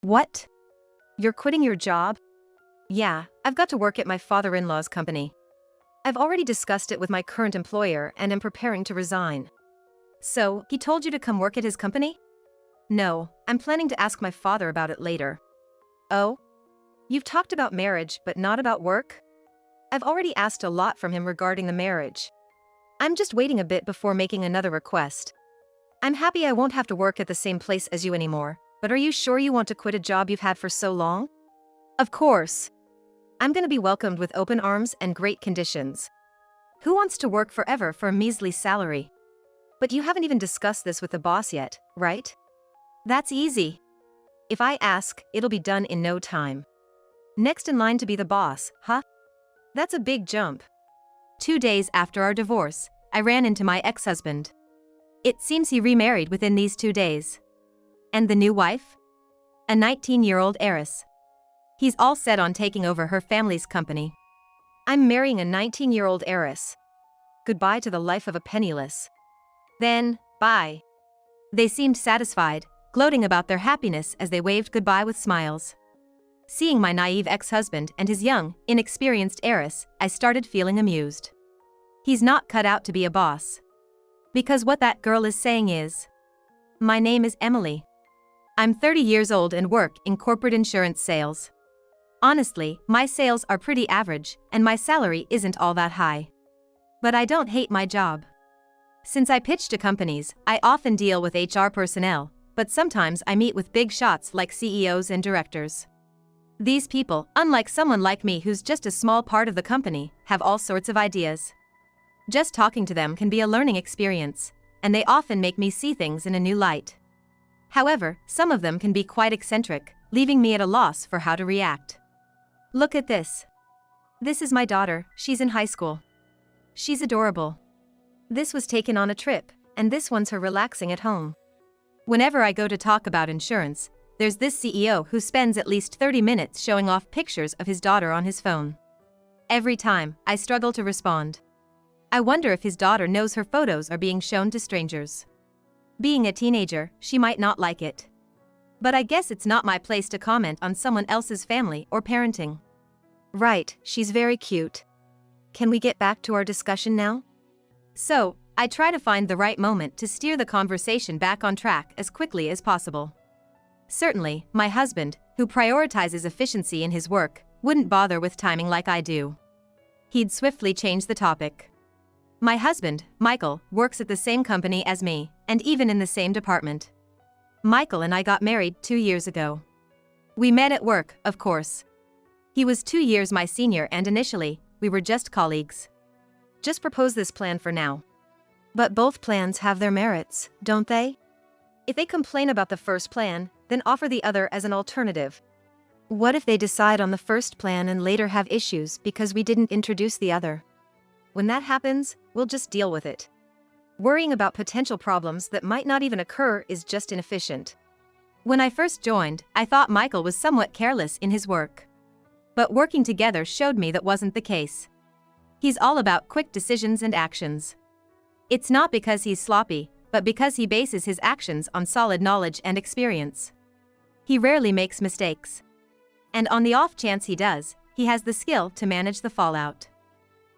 What? You're quitting your job? Yeah, I've got to work at my father-in-law's company. I've already discussed it with my current employer and am preparing to resign. So, he told you to come work at his company? No, I'm planning to ask my father about it later. Oh? You've talked about marriage but not about work? I've already asked a lot from him regarding the marriage. I'm just waiting a bit before making another request. I'm happy I won't have to work at the same place as you anymore, but are you sure you want to quit a job you've had for so long? Of course. I'm gonna be welcomed with open arms and great conditions. Who wants to work forever for a measly salary? But you haven't even discussed this with the boss yet, right? That's easy. If I ask, it'll be done in no time. Next in line to be the boss, huh? That's a big jump. 2 days after our divorce, I ran into my ex-husband. It seems he remarried within these 2 days. And the new wife? A 19-year-old heiress. He's all set on taking over her family's company. I'm marrying a 19-year-old heiress. Goodbye to the life of a penniless. Then, bye. They seemed satisfied, gloating about their happiness as they waved goodbye with smiles. Seeing my naive ex-husband and his young, inexperienced heiress, I started feeling amused. He's not cut out to be a boss. Because what that girl is saying is, my name is Emily. I'm 30 years old and work in corporate insurance sales. Honestly, my sales are pretty average, and my salary isn't all that high. But I don't hate my job. Since I pitch to companies, I often deal with HR personnel, but sometimes I meet with big shots like CEOs and directors. These people, unlike someone like me who's just a small part of the company, have all sorts of ideas. Just talking to them can be a learning experience, and they often make me see things in a new light. However, some of them can be quite eccentric, leaving me at a loss for how to react. Look at this. This is my daughter, she's in high school. She's adorable. This was taken on a trip, and this one's her relaxing at home. Whenever I go to talk about insurance, there's this CEO who spends at least 30 minutes showing off pictures of his daughter on his phone. Every time, I struggle to respond. I wonder if his daughter knows her photos are being shown to strangers. Being a teenager, she might not like it. But I guess it's not my place to comment on someone else's family or parenting. Right, she's very cute. Can we get back to our discussion now? So, I try to find the right moment to steer the conversation back on track as quickly as possible. Certainly, my husband, who prioritizes efficiency in his work, wouldn't bother with timing like I do. He'd swiftly change the topic. My husband, Michael, works at the same company as me, and even in the same department. Michael and I got married 2 years ago. We met at work, of course. He was 2 years my senior and initially, we were just colleagues. Just propose this plan for now. But both plans have their merits, don't they? If they complain about the first plan, then offer the other as an alternative. What if they decide on the first plan and later have issues because we didn't introduce the other? When that happens, we'll just deal with it. Worrying about potential problems that might not even occur is just inefficient. When I first joined, I thought Michael was somewhat careless in his work. But working together showed me that wasn't the case. He's all about quick decisions and actions. It's not because he's sloppy, but because he bases his actions on solid knowledge and experience. He rarely makes mistakes. And on the off chance he does, he has the skill to manage the fallout.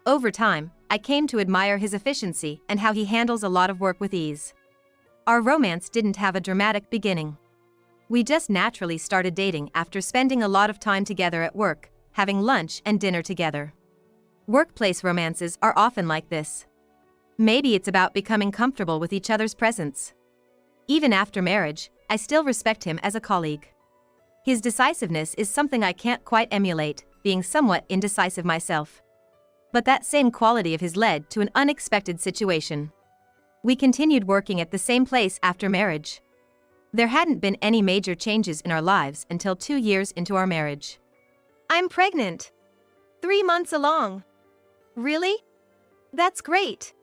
Over time, I came to admire his efficiency and how he handles a lot of work with ease. Our romance didn't have a dramatic beginning. We just naturally started dating after spending a lot of time together at work, having lunch and dinner together. Workplace romances are often like this. Maybe it's about becoming comfortable with each other's presence. Even after marriage, I still respect him as a colleague. His decisiveness is something I can't quite emulate, being somewhat indecisive myself. But that same quality of his led to an unexpected situation. We continued working at the same place after marriage. There hadn't been any major changes in our lives until 2 years into our marriage. I'm pregnant. 3 months along. Really? That's great.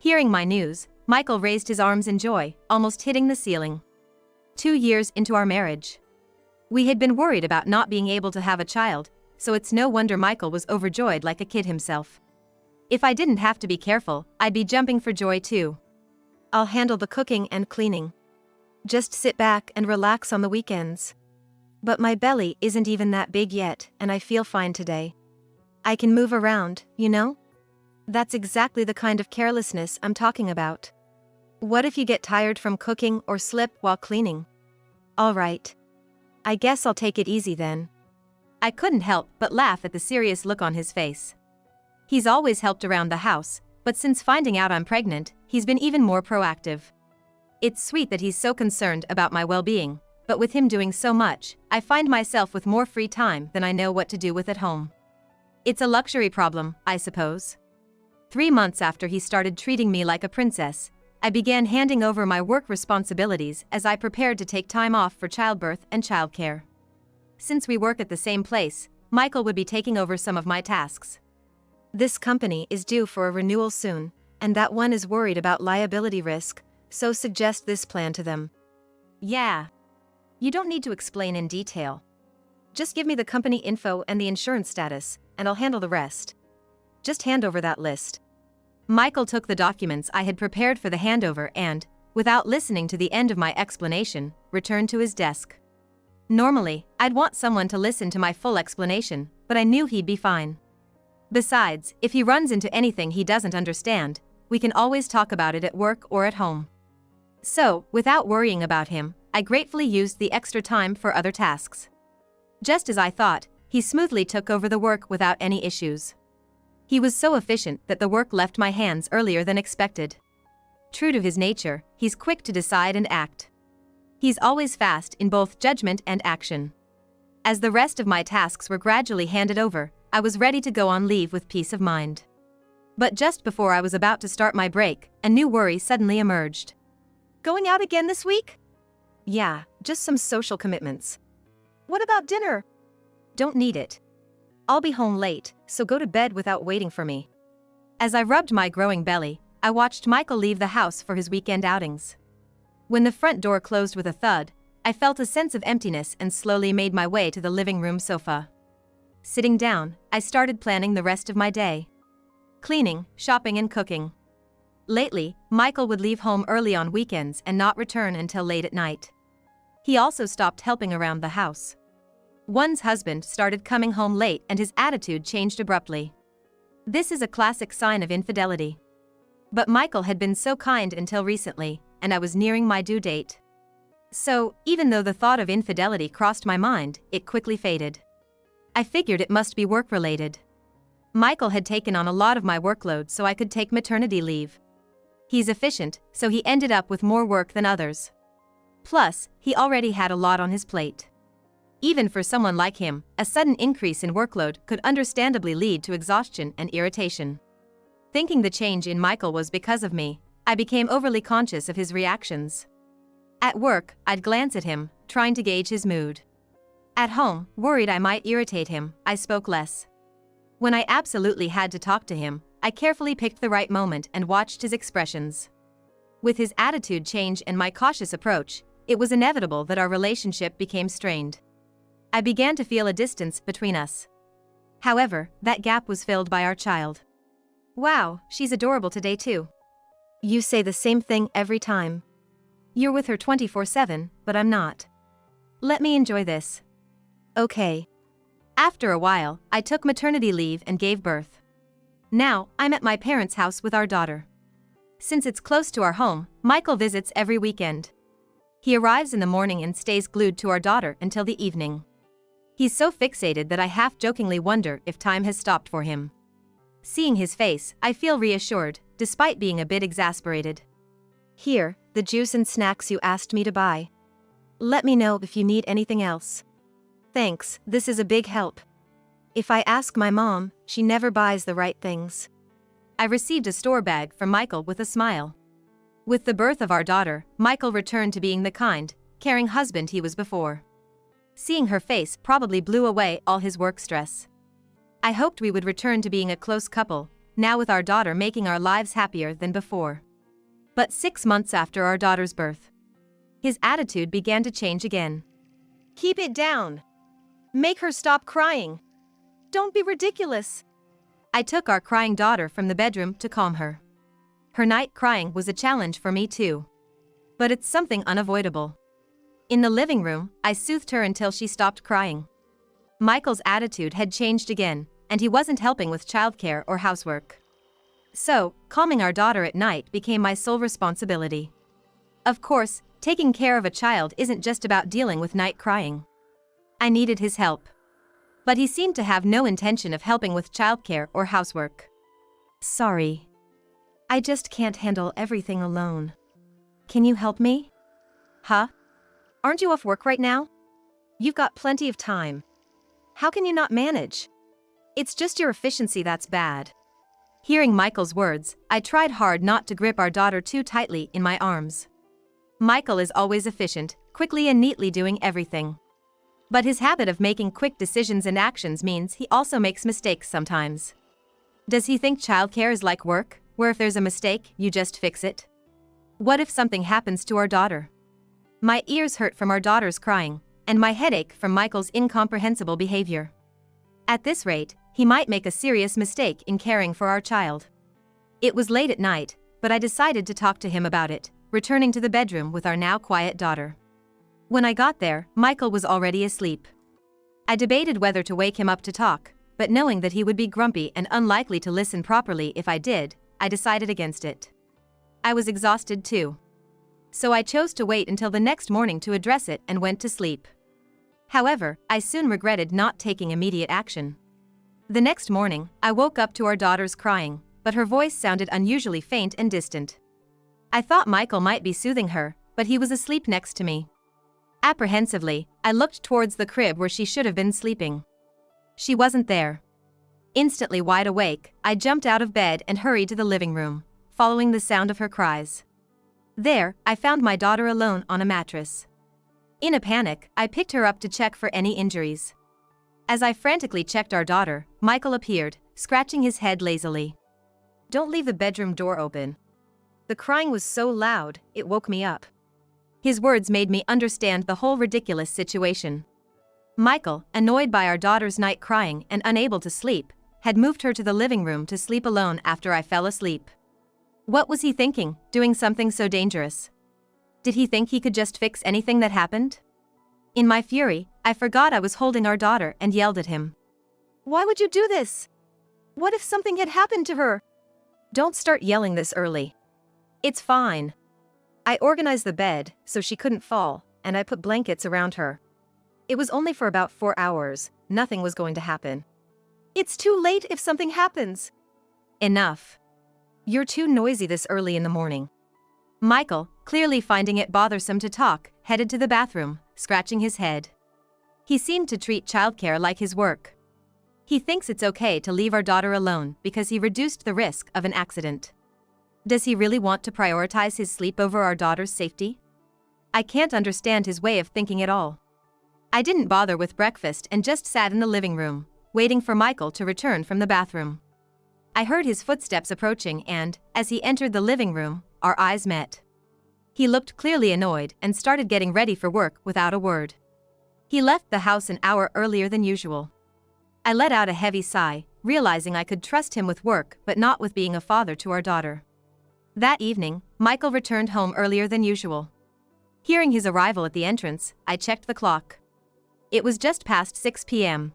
Hearing my news, Michael raised his arms in joy, almost hitting the ceiling. 2 years into our marriage. We had been worried about not being able to have a child, so it's no wonder Michael was overjoyed like a kid himself. If I didn't have to be careful, I'd be jumping for joy too. I'll handle the cooking and cleaning. Just sit back and relax on the weekends. But my belly isn't even that big yet, and I feel fine today. I can move around, you know? That's exactly the kind of carelessness I'm talking about. What if you get tired from cooking or slip while cleaning? All right. I guess I'll take it easy then. I couldn't help but laugh at the serious look on his face. He's always helped around the house, but since finding out I'm pregnant, he's been even more proactive. It's sweet that he's so concerned about my well-being, but with him doing so much, I find myself with more free time than I know what to do with at home. It's a luxury problem, I suppose. 3 months after he started treating me like a princess, I began handing over my work responsibilities as I prepared to take time off for childbirth and childcare. Since we work at the same place, Michael would be taking over some of my tasks. This company is due for a renewal soon, and that one is worried about liability risk, so suggest this plan to them. Yeah. You don't need to explain in detail. Just give me the company info and the insurance status, and I'll handle the rest. Just hand over that list. Michael took the documents I had prepared for the handover and, without listening to the end of my explanation, returned to his desk. Normally, I'd want someone to listen to my full explanation, but I knew he'd be fine. Besides, if he runs into anything he doesn't understand, we can always talk about it at work or at home. So, without worrying about him, I gratefully used the extra time for other tasks. Just as I thought, he smoothly took over the work without any issues. He was so efficient that the work left my hands earlier than expected. True to his nature, he's quick to decide and act. He's always fast in both judgment and action. As the rest of my tasks were gradually handed over, I was ready to go on leave with peace of mind. But just before I was about to start my break, a new worry suddenly emerged. Going out again this week? Yeah, just some social commitments. What about dinner? Don't need it. I'll be home late, so go to bed without waiting for me. As I rubbed my growing belly, I watched Michael leave the house for his weekend outings. When the front door closed with a thud, I felt a sense of emptiness and slowly made my way to the living room sofa. Sitting down, I started planning the rest of my day. Cleaning, shopping and cooking. Lately, Michael would leave home early on weekends and not return until late at night. He also stopped helping around the house. One's husband started coming home late and his attitude changed abruptly. This is a classic sign of infidelity. But Michael had been so kind until recently, and I was nearing my due date. So, even though the thought of infidelity crossed my mind, it quickly faded. I figured it must be work-related. Michael had taken on a lot of my workload so I could take maternity leave. He's efficient, so he ended up with more work than others. Plus, he already had a lot on his plate. Even for someone like him, a sudden increase in workload could understandably lead to exhaustion and irritation. Thinking the change in Michael was because of me, I became overly conscious of his reactions. At work, I'd glance at him, trying to gauge his mood. At home, worried I might irritate him, I spoke less. When I absolutely had to talk to him, I carefully picked the right moment and watched his expressions. With his attitude change and my cautious approach, it was inevitable that our relationship became strained. I began to feel a distance between us. However, that gap was filled by our child. Wow, she's adorable today too. You say the same thing every time. You're with her 24/7, but I'm not. Let me enjoy this. Okay. After a while, I took maternity leave and gave birth. Now, I'm at my parents' house with our daughter. Since it's close to our home, Michael visits every weekend. He arrives in the morning and stays glued to our daughter until the evening. He's so fixated that I half-jokingly wonder if time has stopped for him. Seeing his face, I feel reassured, despite being a bit exasperated. Here, the juice and snacks you asked me to buy. Let me know if you need anything else. Thanks, this is a big help. If I ask my mom, she never buys the right things. I received a store bag from Michael with a smile. With the birth of our daughter, Michael returned to being the kind, caring husband he was before. Seeing her face probably blew away all his work stress. I hoped we would return to being a close couple, now with our daughter making our lives happier than before. But 6 months after our daughter's birth, his attitude began to change again. Keep it down. Make her stop crying. Don't be ridiculous. I took our crying daughter from the bedroom to calm her. Her night crying was a challenge for me too. But it's something unavoidable. In the living room, I soothed her until she stopped crying. Michael's attitude had changed again, and he wasn't helping with childcare or housework. So, calming our daughter at night became my sole responsibility. Of course, taking care of a child isn't just about dealing with night crying. I needed his help. But he seemed to have no intention of helping with childcare or housework. Sorry. I just can't handle everything alone. Can you help me? Huh? Aren't you off work right now? You've got plenty of time. How can you not manage? It's just your efficiency that's bad. Hearing Michael's words, I tried hard not to grip our daughter too tightly in my arms. Michael is always efficient, quickly and neatly doing everything. But his habit of making quick decisions and actions means he also makes mistakes sometimes. Does he think childcare is like work, where if there's a mistake, you just fix it? What if something happens to our daughter? My ears hurt from our daughter's crying, and my head ached from Michael's incomprehensible behavior. At this rate, he might make a serious mistake in caring for our child. It was late at night, but I decided to talk to him about it, returning to the bedroom with our now quiet daughter. When I got there, Michael was already asleep. I debated whether to wake him up to talk, but knowing that he would be grumpy and unlikely to listen properly if I did, I decided against it. I was exhausted too. So I chose to wait until the next morning to address it and went to sleep. However, I soon regretted not taking immediate action. The next morning, I woke up to our daughter's crying, but her voice sounded unusually faint and distant. I thought Michael might be soothing her, but he was asleep next to me. Apprehensively, I looked towards the crib where she should have been sleeping. She wasn't there. Instantly wide awake, I jumped out of bed and hurried to the living room, following the sound of her cries. There, I found my daughter alone on a mattress. In a panic, I picked her up to check for any injuries. As I frantically checked our daughter, Michael appeared, scratching his head lazily. Don't leave the bedroom door open. The crying was so loud, it woke me up. His words made me understand the whole ridiculous situation. Michael, annoyed by our daughter's night crying and unable to sleep, had moved her to the living room to sleep alone after I fell asleep. What was he thinking, doing something so dangerous? Did he think he could just fix anything that happened? In my fury, I forgot I was holding our daughter and yelled at him. Why would you do this? What if something had happened to her? Don't start yelling this early. It's fine. I organized the bed so she couldn't fall, and I put blankets around her. It was only for about 4 hours, nothing was going to happen. It's too late if something happens. Enough. You're too noisy this early in the morning. Michael, clearly finding it bothersome to talk, headed to the bathroom, scratching his head. He seemed to treat childcare like his work. He thinks it's okay to leave our daughter alone because he reduced the risk of an accident. Does he really want to prioritize his sleep over our daughter's safety? I can't understand his way of thinking at all. I didn't bother with breakfast and just sat in the living room, waiting for Michael to return from the bathroom. I heard his footsteps approaching and, as he entered the living room, our eyes met. He looked clearly annoyed and started getting ready for work without a word. He left the house an hour earlier than usual. I let out a heavy sigh, realizing I could trust him with work but not with being a father to our daughter. That evening, Michael returned home earlier than usual. Hearing his arrival at the entrance, I checked the clock. It was just past 6 p.m.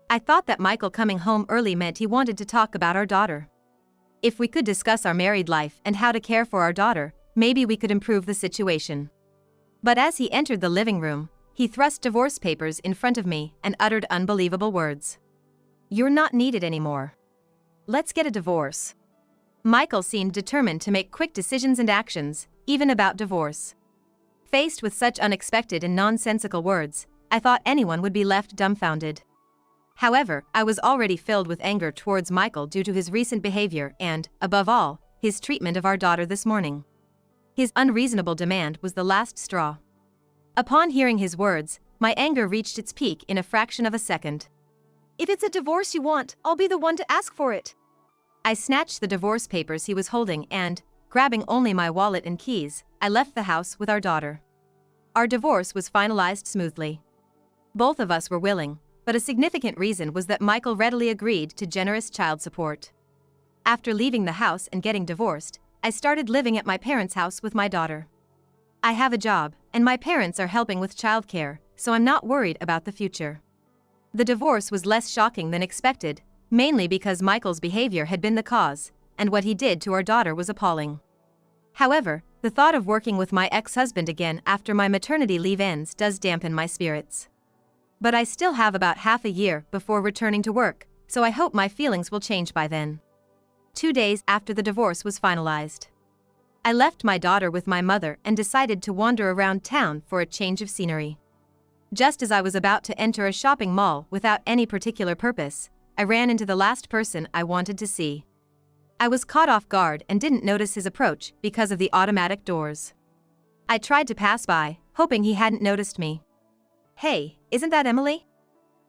I thought that Michael coming home early meant he wanted to talk about our daughter. If we could discuss our married life and how to care for our daughter, maybe we could improve the situation. But as he entered the living room, he thrust divorce papers in front of me and uttered unbelievable words. You're not needed anymore. Let's get a divorce. Michael seemed determined to make quick decisions and actions, even about divorce. Faced with such unexpected and nonsensical words, I thought anyone would be left dumbfounded. However, I was already filled with anger towards Michael due to his recent behavior and, above all, his treatment of our daughter this morning. His unreasonable demand was the last straw. Upon hearing his words, my anger reached its peak in a fraction of a second. If it's a divorce you want, I'll be the one to ask for it. I snatched the divorce papers he was holding and, grabbing only my wallet and keys, I left the house with our daughter. Our divorce was finalized smoothly. Both of us were willing, but a significant reason was that Michael readily agreed to generous child support. After leaving the house and getting divorced, I started living at my parents' house with my daughter. I have a job, and my parents are helping with childcare, so I'm not worried about the future. The divorce was less shocking than expected, mainly because Michael's behavior had been the cause, and what he did to our daughter was appalling. However, the thought of working with my ex-husband again after my maternity leave ends does dampen my spirits. But I still have about half a year before returning to work, so I hope my feelings will change by then. 2 days after the divorce was finalized, I left my daughter with my mother and decided to wander around town for a change of scenery. Just as I was about to enter a shopping mall without any particular purpose, I ran into the last person I wanted to see. I was caught off guard and didn't notice his approach because of the automatic doors. I tried to pass by, hoping he hadn't noticed me. "Hey, isn't that Emily?"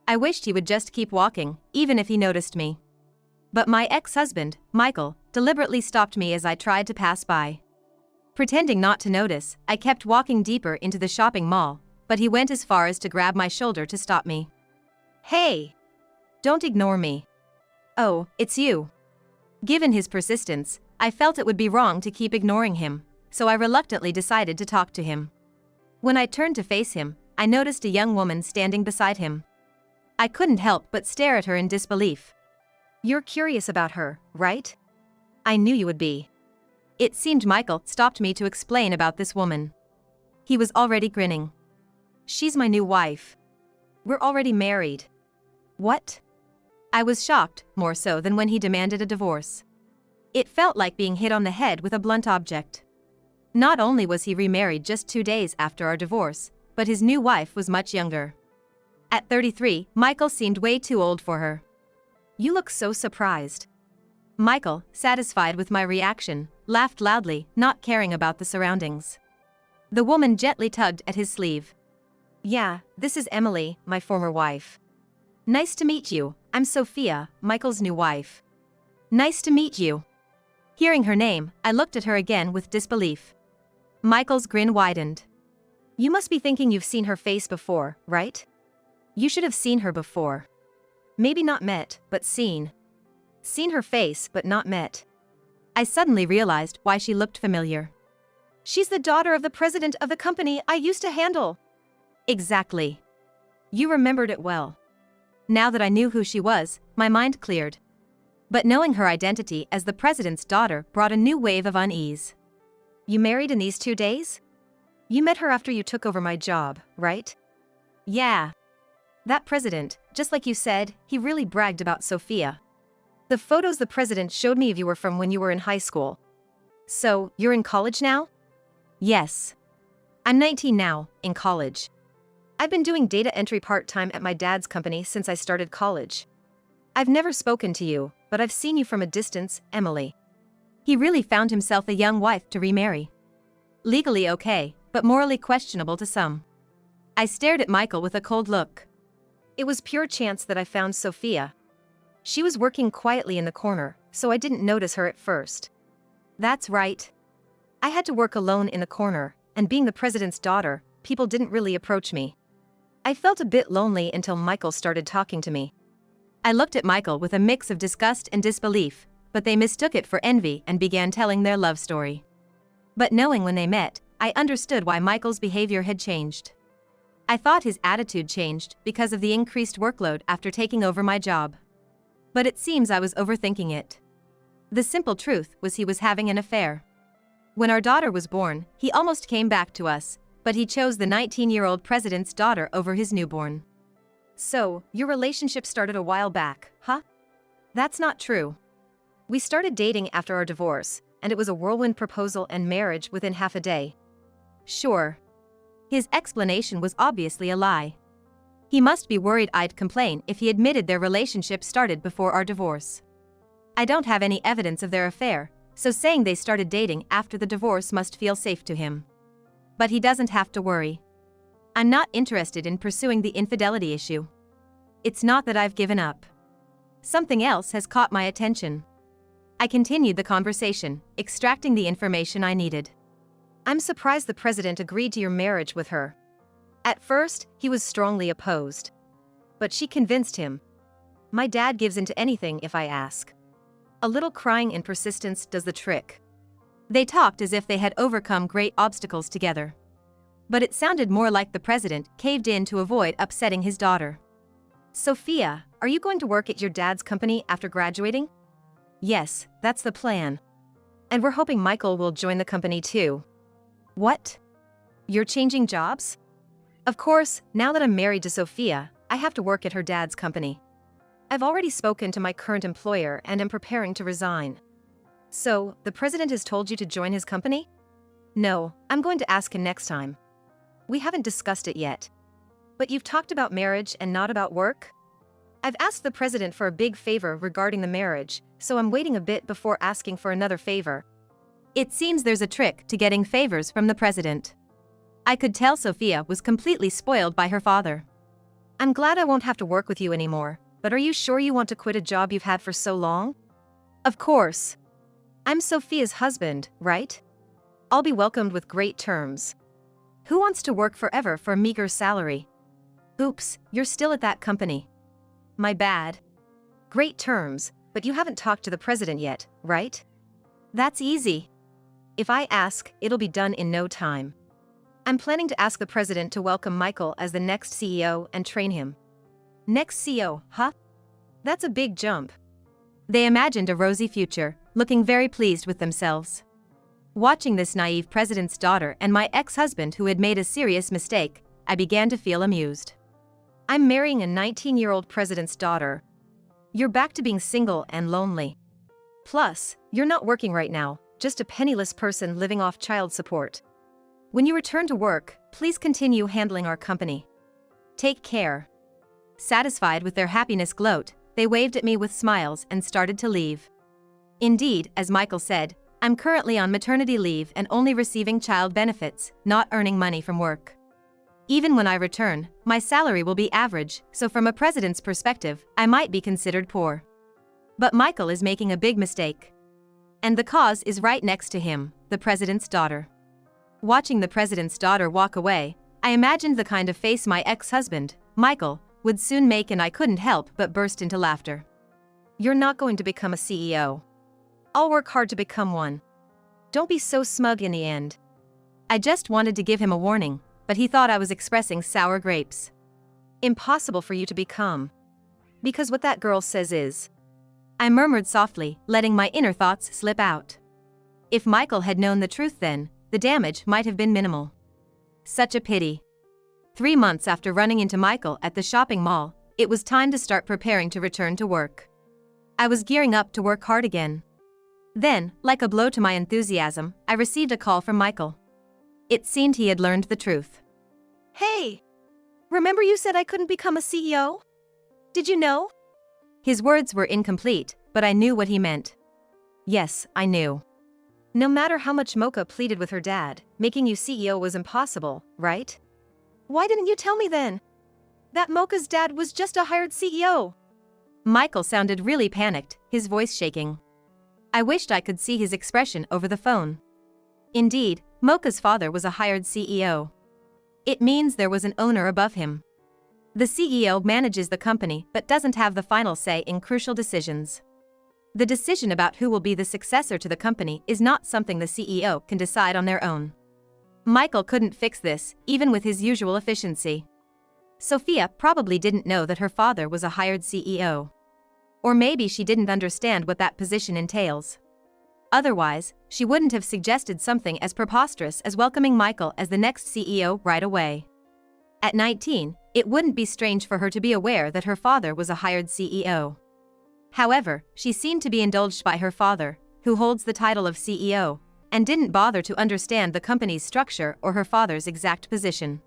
I wished he would just keep walking, even if he noticed me. But my ex-husband, Michael, deliberately stopped me as I tried to pass by. Pretending not to notice, I kept walking deeper into the shopping mall, but he went as far as to grab my shoulder to stop me. "Hey! Don't ignore me." "Oh, it's you." Given his persistence, I felt it would be wrong to keep ignoring him, so I reluctantly decided to talk to him. When I turned to face him, I noticed a young woman standing beside him. I couldn't help but stare at her in disbelief. "You're curious about her, right?" "I knew you would be." It seemed Michael stopped me to explain about this woman. He was already grinning. "She's my new wife. We're already married." "What?" I was shocked, more so than when he demanded a divorce. It felt like being hit on the head with a blunt object. Not only was he remarried just 2 days after our divorce, but his new wife was much younger. At 33, Michael seemed way too old for her. "You look so surprised." Michael, satisfied with my reaction, laughed loudly, not caring about the surroundings. The woman gently tugged at his sleeve. "Yeah, this is Emily, my former wife." "Nice to meet you, I'm Sophia, Michael's new wife." "Nice to meet you." Hearing her name, I looked at her again with disbelief. Michael's grin widened. "You must be thinking you've seen her face before, right? You should have seen her before. Maybe not met, but seen. Seen her face, but not met." I suddenly realized why she looked familiar. "She's the daughter of the president of the company I used to handle." "Exactly. You remembered it well." Now that I knew who she was, my mind cleared. But knowing her identity as the president's daughter brought a new wave of unease. "You married in these 2 days? You met her after you took over my job, right?" "Yeah. That president, just like you said, he really bragged about Sophia. The photos the president showed me of you were from when you were in high school. So, you're in college now?" "Yes. I'm 19 now, in college. I've been doing data entry part-time at my dad's company since I started college. I've never spoken to you, but I've seen you from a distance, Emily." He really found himself a young wife to remarry. Legally okay, but morally questionable to some. I stared at Michael with a cold look. "It was pure chance that I found Sophia. She was working quietly in the corner, so I didn't notice her at first." "That's right. I had to work alone in the corner, and being the president's daughter, people didn't really approach me. I felt a bit lonely until Michael started talking to me." I looked at Michael with a mix of disgust and disbelief, but they mistook it for envy and began telling their love story. But knowing when they met, I understood why Michael's behavior had changed. I thought his attitude changed because of the increased workload after taking over my job. But it seems I was overthinking it. The simple truth was he was having an affair. When our daughter was born, he almost came back to us, but he chose the 19-year-old president's daughter over his newborn. "So, your relationship started a while back, huh?" "That's not true. We started dating after our divorce, and it was a whirlwind proposal and marriage within half a day." "Sure." His explanation was obviously a lie. He must be worried I'd complain if he admitted their relationship started before our divorce. I don't have any evidence of their affair, so saying they started dating after the divorce must feel safe to him. But he doesn't have to worry. I'm not interested in pursuing the infidelity issue. It's not that I've given up. Something else has caught my attention. I continued the conversation, extracting the information I needed. "I'm surprised the president agreed to your marriage with her. At first, he was strongly opposed. But she convinced him. My dad gives in to anything if I ask. A little crying and persistence does the trick." They talked as if they had overcome great obstacles together. But it sounded more like the president caved in to avoid upsetting his daughter. Sophia, are you going to work at your dad's company after graduating? Yes, that's the plan. And we're hoping Michael will join the company too. What? You're changing jobs? Of course, now that I'm married to Sophia, I have to work at her dad's company. I've already spoken to my current employer and am preparing to resign. So, the president has told you to join his company? No, I'm going to ask him next time. We haven't discussed it yet. But you've talked about marriage and not about work? I've asked the president for a big favor regarding the marriage, so I'm waiting a bit before asking for another favor. It seems there's a trick to getting favors from the president. I could tell Sophia was completely spoiled by her father. I'm glad I won't have to work with you anymore, but are you sure you want to quit a job you've had for so long? Of course. I'm Sophia's husband, right? I'll be welcomed with great terms. Who wants to work forever for a meager salary? Oops, you're still at that company. My bad. Great terms, but you haven't talked to the president yet, right? That's easy. If I ask, it'll be done in no time. I'm planning to ask the president to welcome Michael as the next CEO and train him. Next CEO, huh? That's a big jump. They imagined a rosy future, looking very pleased with themselves. Watching this naive president's daughter and my ex-husband who had made a serious mistake, I began to feel amused. I'm marrying a 19-year-old president's daughter. You're back to being single and lonely. Plus, you're not working right now, just a penniless person living off child support. When you return to work, please continue handling our company. Take care. Satisfied with their happiness gloat, they waved at me with smiles and started to leave. Indeed, as Michael said, I'm currently on maternity leave and only receiving child benefits, not earning money from work. Even when I return, my salary will be average, so from a president's perspective, I might be considered poor. But Michael is making a big mistake. And the cause is right next to him, the president's daughter. Watching the president's daughter walk away, I imagined the kind of face my ex-husband, Michael, would soon make, and I couldn't help but burst into laughter. You're not going to become a CEO. I'll work hard to become one. Don't be so smug in the end. I just wanted to give him a warning, but he thought I was expressing sour grapes. Impossible for you to become. Because what that girl says is. I murmured softly, letting my inner thoughts slip out. If Michael had known the truth then, the damage might have been minimal. Such a pity. 3 months after running into Michael at the shopping mall, it was time to start preparing to return to work. I was gearing up to work hard again. Then, like a blow to my enthusiasm, I received a call from Michael. It seemed he had learned the truth. Hey! Remember you said I couldn't become a CEO? Did you know? His words were incomplete, but I knew what he meant. Yes, I knew. No matter how much Mocha pleaded with her dad, making you CEO was impossible, right? Why didn't you tell me then? That Mocha's dad was just a hired CEO. Michael sounded really panicked, his voice shaking. I wished I could see his expression over the phone. Indeed, Mocha's father was a hired CEO. It means there was an owner above him. The CEO manages the company but doesn't have the final say in crucial decisions. The decision about who will be the successor to the company is not something the CEO can decide on their own. Michael couldn't fix this, even with his usual efficiency. Sophia probably didn't know that her father was a hired CEO. Or maybe she didn't understand what that position entails. Otherwise, she wouldn't have suggested something as preposterous as welcoming Michael as the next CEO right away. At 19, it wouldn't be strange for her to be aware that her father was a hired CEO. However, she seemed to be indulged by her father, who holds the title of CEO, and didn't bother to understand the company's structure or her father's exact position.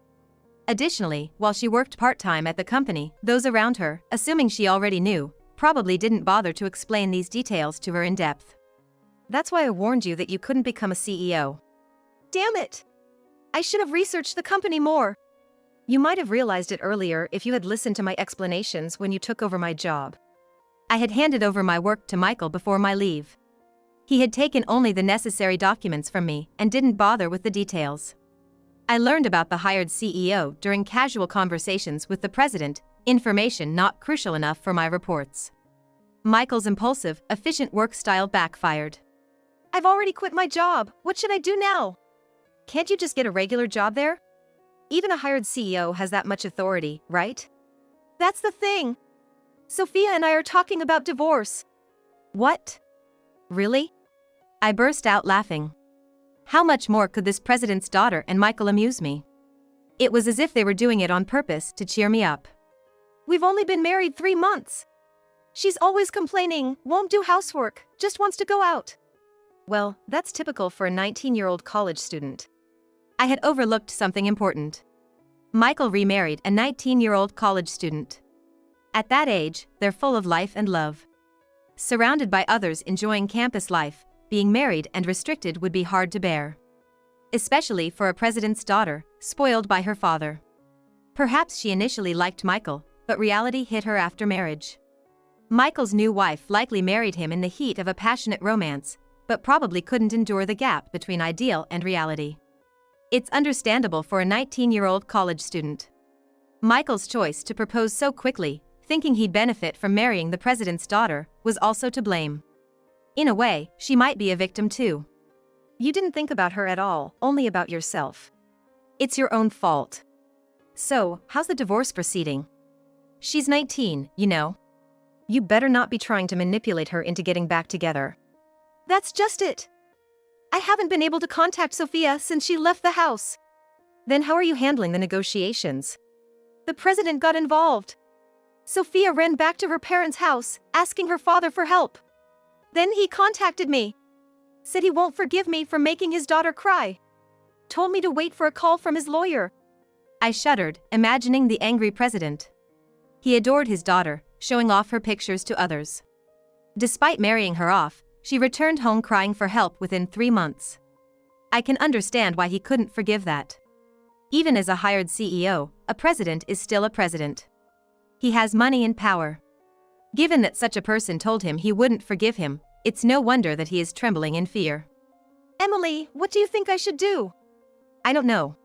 Additionally, while she worked part-time at the company, those around her, assuming she already knew, probably didn't bother to explain these details to her in depth. That's why I warned you that you couldn't become a CEO. Damn it! I should have researched the company more. You might have realized it earlier if you had listened to my explanations when you took over my job. I had handed over my work to Michael before my leave. He had taken only the necessary documents from me and didn't bother with the details. I learned about the hired CEO during casual conversations with the president, information not crucial enough for my reports. Michael's impulsive, efficient work style backfired. I've already quit my job. What should I do now? Can't you just get a regular job there? even a hired CEO has that much authority, right? That's the thing. Sophia and I are talking about divorce. What? Really? I burst out laughing. How much more could this president's daughter and Michael amuse me? It was as if they were doing it on purpose to cheer me up. We've only been married 3 months. She's always complaining, won't do housework, just wants to go out. Well, that's typical for a 19-year-old college student. I had overlooked something important. Michael remarried a 19-year-old college student. At that age, they're full of life and love. Surrounded by others enjoying campus life, being married and restricted would be hard to bear. Especially for a president's daughter, spoiled by her father. Perhaps she initially liked Michael, but reality hit her after marriage. Michael's new wife likely married him in the heat of a passionate romance, but probably couldn't endure the gap between ideal and reality. It's understandable for a 19-year-old college student. Michael's choice to propose so quickly, thinking he'd benefit from marrying the president's daughter, was also to blame. In a way, she might be a victim too. You didn't think about her at all, only about yourself. It's your own fault. So, how's the divorce proceeding? She's 19, you know. You better not be trying to manipulate her into getting back together. That's just it. I haven't been able to contact Sophia since she left the house. Then how are you handling the negotiations? The president got involved. Sophia ran back to her parents' house, asking her father for help. Then he contacted me. Said he won't forgive me for making his daughter cry. Told me to wait for a call from his lawyer. I shuddered, imagining the angry president. He adored his daughter, showing off her pictures to others. Despite marrying her off, she returned home crying for help within 3 months. I can understand why he couldn't forgive that. Even as a hired CEO, a president is still a president. He has money and power. Given that such a person told him he wouldn't forgive him, it's no wonder that he is trembling in fear. Emily, what do you think I should do? I don't know.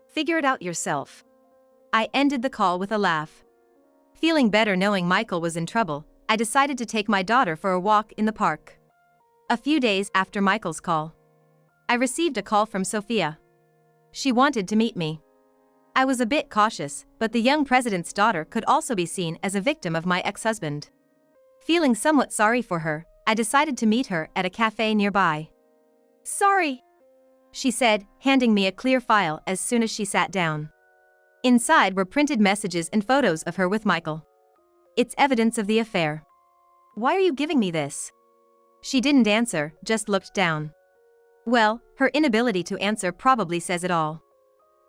Figure it out yourself. I ended the call with a laugh. Feeling better knowing Michael was in trouble, I decided to take my daughter for a walk in the park. A few days after Michael's call, I received a call from Sophia. She wanted to meet me. I was a bit cautious, but the young president's daughter could also be seen as a victim of my ex-husband. Feeling somewhat sorry for her, I decided to meet her at a cafe nearby. Sorry, she said, handing me a clear file as soon as she sat down. Inside were printed messages and photos of her with Michael. It's evidence of the affair. Why are you giving me this? She didn't answer, just looked down. Well, her inability to answer probably says it all.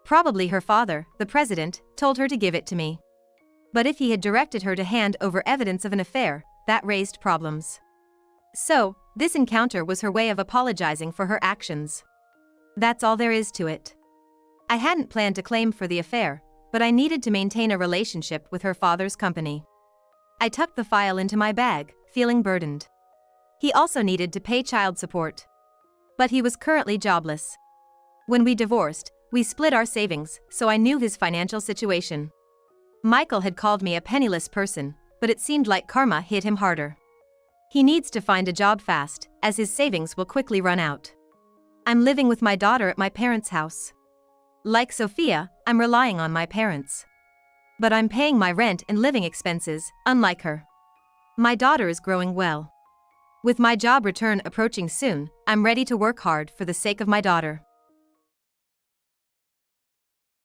Probably her father, the president, told her to give it to me. But if he had directed her to hand over evidence of an affair, that raised problems. So, this encounter was her way of apologizing for her actions. That's all there is to it. I hadn't planned to claim for the affair, but I needed to maintain a relationship with her father's company. I tucked the file into my bag, feeling burdened. He also needed to pay child support. But he was currently jobless. When we divorced, we split our savings, so I knew his financial situation. Michael had called me a penniless person, but it seemed like karma hit him harder. He needs to find a job fast, as his savings will quickly run out. I'm living with my daughter at my parents' house. Like Sophia, I'm relying on my parents. But I'm paying my rent and living expenses, unlike her. My daughter is growing well. With my job return approaching soon, I'm ready to work hard for the sake of my daughter.